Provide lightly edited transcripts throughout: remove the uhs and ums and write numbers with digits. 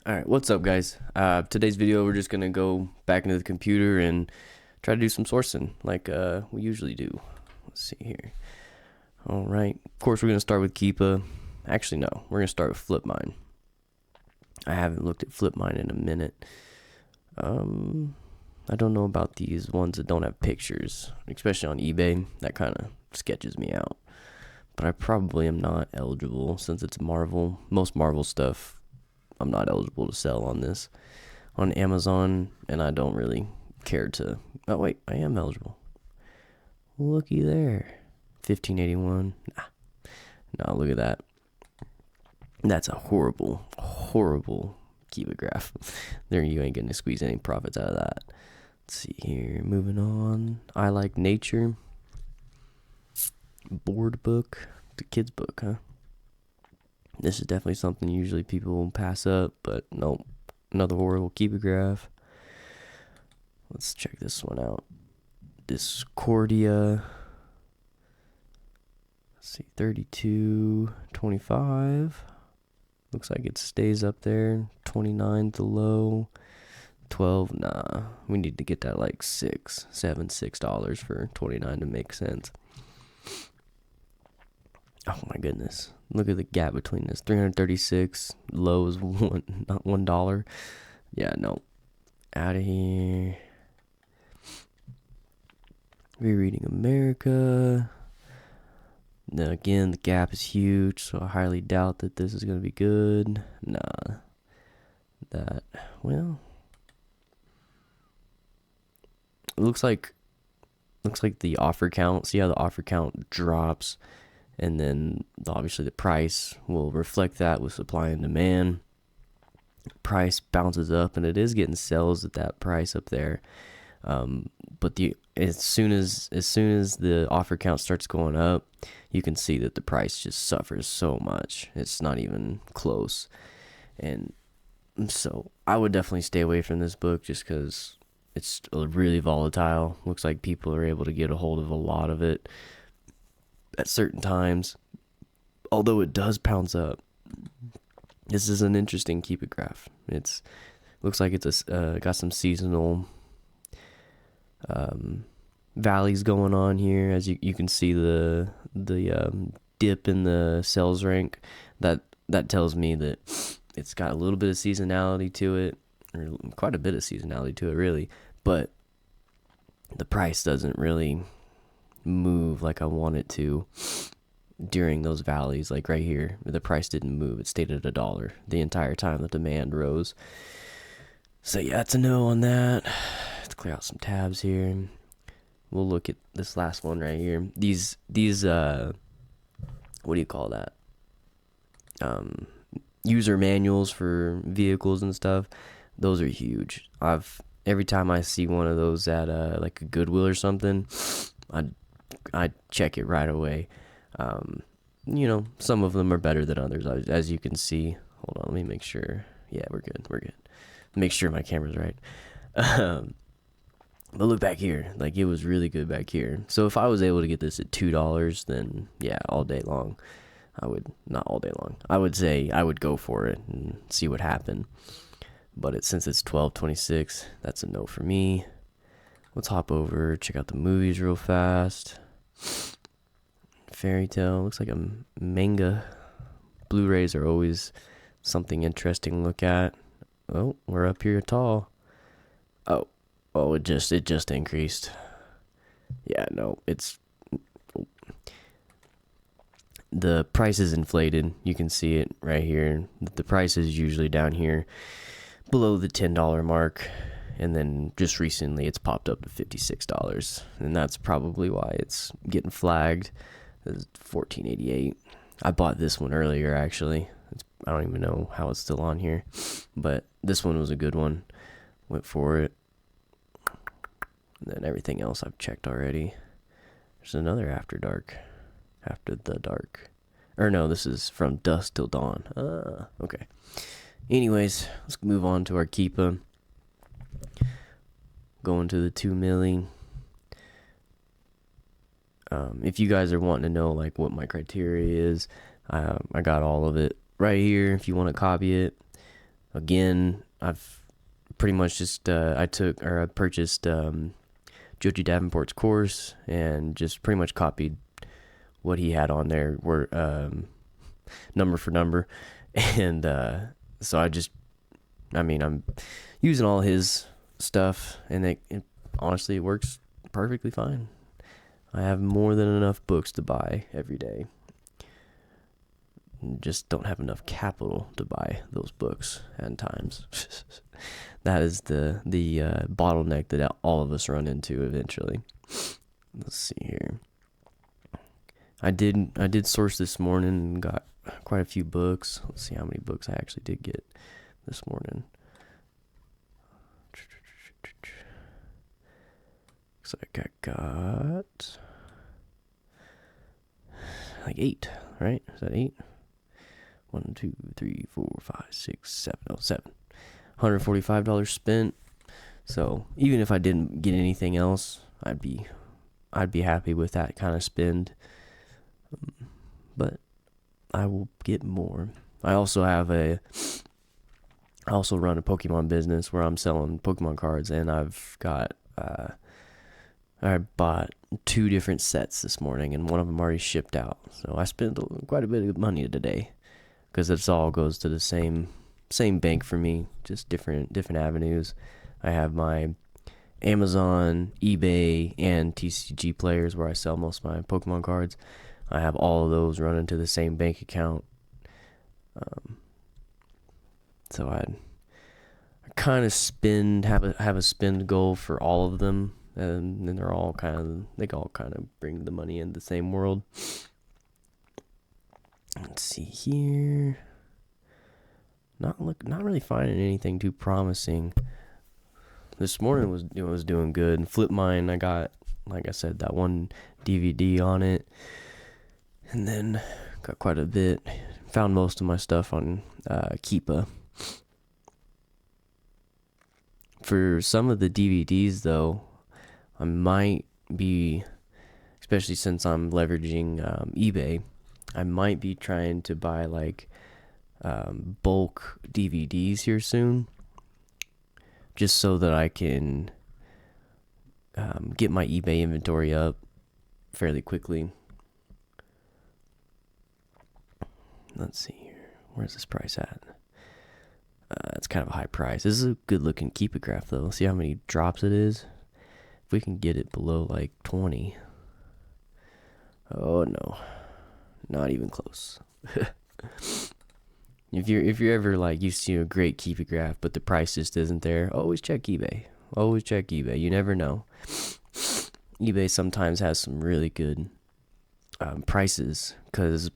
Alright, what's up guys? Today's video we're just gonna go back into the computer and try to do some sourcing like we usually do. Let's see here. Alright, of course we're gonna start with Keepa. Actually no, we're gonna start with Flipmine. I haven't looked at Flipmine in a minute. I don't know about these ones that don't have pictures, especially on eBay. That kind of sketches me out. But I probably am not eligible since it's Marvel. Most Marvel stuff I'm not eligible to sell on this on Amazon, and I don't really care to. Oh wait, I am eligible. Looky there, 1581. No, look at that. That's a horrible Kiva graph. There, you ain't gonna squeeze any profits out of that. Let's see here. Moving on. I Like Nature. Board book. The kids book, huh? This is definitely something usually people will pass up, but nope. Another horrible Kiva graph. Let's check this one out. Discordia. Let's see, 32.25. Looks like it stays up there. 29 the low. 12, nah. We need to get that like $6 for 29 to make sense. Oh my goodness. Look at the gap between this. 336. Low is not $1. Yeah, no. Out of here. Rereading America. Then again, the gap is huge, so I highly doubt that this is going to be good. Nah. Well. It looks like the offer count. See how the offer count drops? And then obviously the price will reflect that with supply and demand. Price bounces up, and it is getting sales at that price up there. But as soon as the offer count starts going up, you can see that the price just suffers so much. It's not even close. And so I would definitely stay away from this book just because it's really volatile. Looks like people are able to get a hold of a lot of it at certain times, although it does pounce up. This is an interesting Keep It graph. It's looks like it's got some seasonal valleys going on here, as you can see the dip in the sales rank. That tells me that it's got a little bit of seasonality to it, or quite a bit of seasonality to it really, but the price doesn't really move like I want it to during those valleys. Like right here, the price didn't move. It stayed at $1 the entire time the demand rose. So yeah, it's a no on that. Let's clear out some tabs here. We'll look at this last one right here. These what do you call that? User manuals for vehicles and stuff. Those are huge. Every time I see one of those at like a Goodwill or something, I check it right away. Some of them are better than others, as you can see. Hold on, let me make sure. Yeah, we're good. Make sure my camera's right. But look back here, like it was really good back here. So if I was able to get this at $2, then yeah, all day long. Not all day long. I would say I would go for it and see what happened. But since it's 12.26, that's a no for me. Let's hop over, check out the movies real fast. Fairy Tale, looks like a manga. Blu-rays are always something interesting to look at. Oh, we're up here tall. Oh, it just increased. Yeah, no, the price is inflated. You can see it right here. The price is usually down here below the $10 mark. And then just recently it's popped up to $56. And that's probably why it's getting flagged. It's $14.88. I bought this one earlier, actually. I don't even know how it's still on here. But this one was a good one. Went for it. And then everything else I've checked already. There's another After Dark. After the Dark. Or no, this is From Dusk Till Dawn. Okay. Anyways, let's move on to our Keepa. Going to the 2 milli. If you guys are wanting to know like what my criteria is, I got all of it right here if you want to copy it. Again, I've pretty much just I purchased Joji Davenport's course and just pretty much copied what he had on there, were number for number, and so I'm using all his stuff, and it honestly, it works perfectly fine. I have more than enough books to buy every day. Just don't have enough capital to buy those books at times. That is the bottleneck that all of us run into eventually. Let's see here. I did source this morning and got quite a few books. Let's see how many books I actually did get this morning. Looks like I got like 8, right? Is that 8? 1, 2, 3, 4, 5, 6, 7. Oh, 7. $145 spent. So even if I didn't get anything else, I'd be happy with that kind of spend. But I will get more. I also run a Pokemon business where I'm selling Pokemon cards, and I've got I bought 2 different sets this morning, and one of them already shipped out. So I spent quite a bit of money today, because it all goes to the same bank for me, just different avenues. I have my Amazon, eBay, and TCG players where I sell most of my Pokemon cards. I have all of those running to the same bank account. So I kind of have a spend goal for all of them, and then they all kind of bring the money in the same world. Let's see here. Not really finding anything too promising. This morning was doing good. And Flip Mine, I got, like I said, that one DVD on it, and then got quite a bit. Found most of my stuff on Keepa. For some of the DVDs, though, I might be, especially since I'm leveraging eBay, I might be trying to buy like bulk DVDs here soon, just so that I can get my eBay inventory up fairly quickly. Let's see here. Where's this price at? It's kind of a high price. This is a good looking Keepograph though. See how many drops it is? If we can get it below like 20. Oh no. Not even close. If you're ever like, you see a great Keepograph but the price just isn't there, always check eBay. You never know. eBay sometimes has some really good prices, because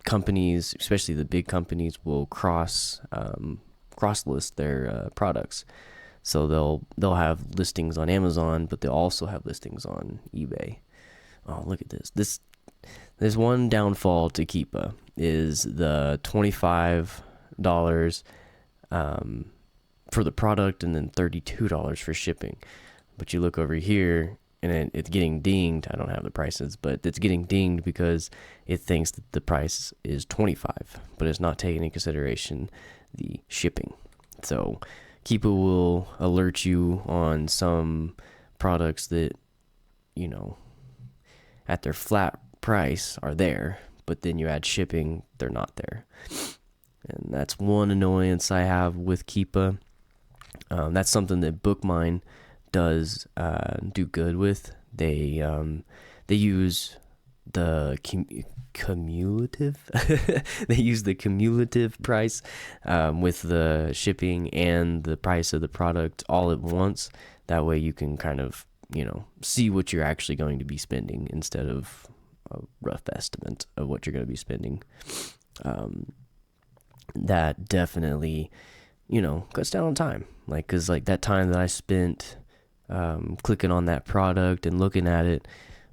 companies, especially the big companies, will cross list their products. So they'll have listings on Amazon, but they'll also have listings on eBay. Oh, look at this. There's one downfall to Keepa is the $25 for the product, and then $32 for shipping. But you look over here, and it's getting dinged. I don't have the prices, but it's getting dinged because it thinks that the price is $25, but it's not taking into consideration the shipping. So Keepa will alert you on some products that, at their flat price are there, but then you add shipping, they're not there. And that's one annoyance I have with Keepa. That's something that BookMine does do good with. They use the cumulative they use the cumulative price with the shipping and the price of the product all at once. That way you can kind of see what you're actually going to be spending instead of a rough estimate of what you're going to be spending. That definitely cuts down on time, because that time that I spent clicking on that product and looking at it,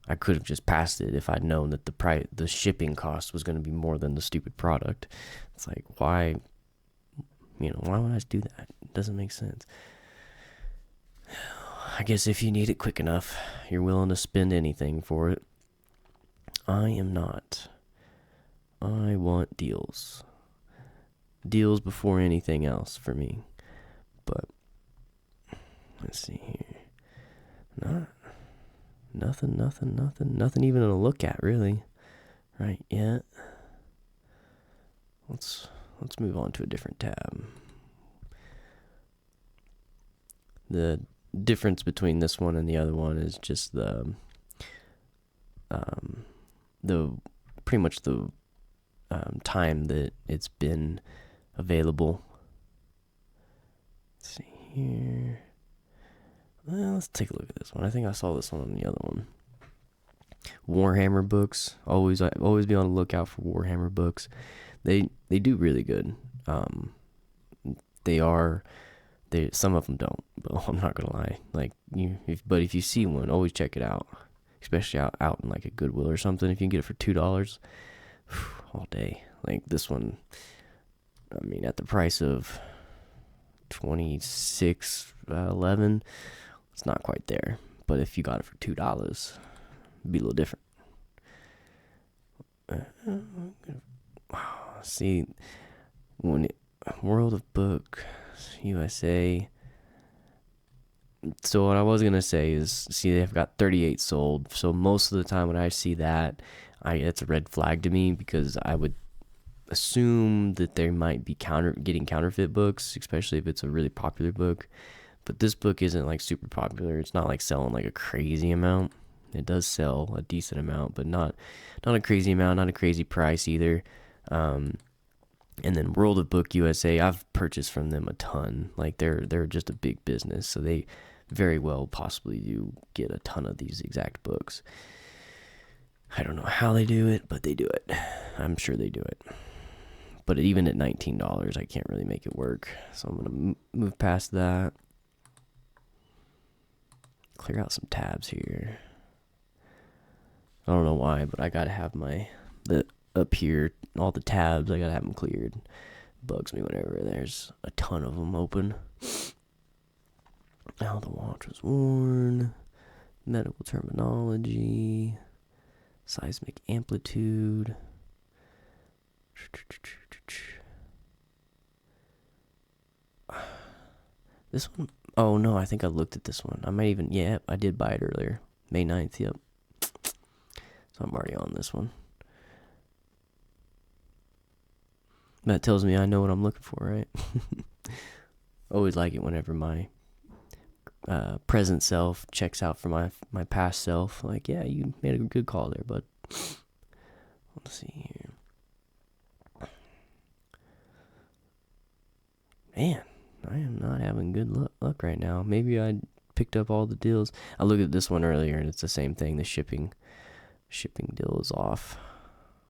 I could have just passed it if I'd known that the shipping cost was going to be more than the stupid product. It's like, why why would I do that? It doesn't make sense. I guess if you need it quick enough, you're willing to spend anything for it. I am not. I want deals. deals before anything else for me. But let's see here. Nothing even to look at really right yet. Let's move on to a different tab. The difference between this one and the other one is just the pretty much the time that it's been available. Let's see here. Well, let's take a look at this one. I think I saw this one on the other one. Warhammer books. Always be on the lookout for Warhammer books. They do really good. Some of them don't, but I'm not gonna lie. But if you see one, always check it out. Especially out in like a Goodwill or something. If you can get it for $2, all day. Like this one, I mean, at the price of $26.11, it's not quite there. But if you got it for $2, it'd be a little different. See, World of Book USA. So what I was gonna say is, see, they've got 38 sold. So most of the time when I see that, it's a red flag to me, because I would assume that they might be getting counterfeit books, especially if it's a really popular book. But this book isn't like super popular. It's not like selling like a crazy amount. It does sell a decent amount, but not a crazy amount, not a crazy price either. And then World of Book USA, I've purchased from them a ton. Like they're just a big business, so they very well possibly do get a ton of these exact books. I don't know how they do it, but they do it. I'm sure they do it. But even at $19, I can't really make it work. So I'm gonna move past that. Clear out some tabs here. I don't know why, but I gotta have up here, all the tabs, I gotta have them cleared. Bugs me whenever there's a ton of them open. How the watch was worn, medical terminology, seismic amplitude. This one, oh no, I think I looked at this one. I did buy it earlier. May 9th, yep. So I'm already on this one. That tells me I know what I'm looking for, right? Always like it whenever my present self checks out for my past self. Like, yeah, you made a good call there, bud. Let's see here. Man, I am not having good luck right now. Maybe I picked up all the deals. I looked at this one earlier, and it's the same thing. The shipping deal is off.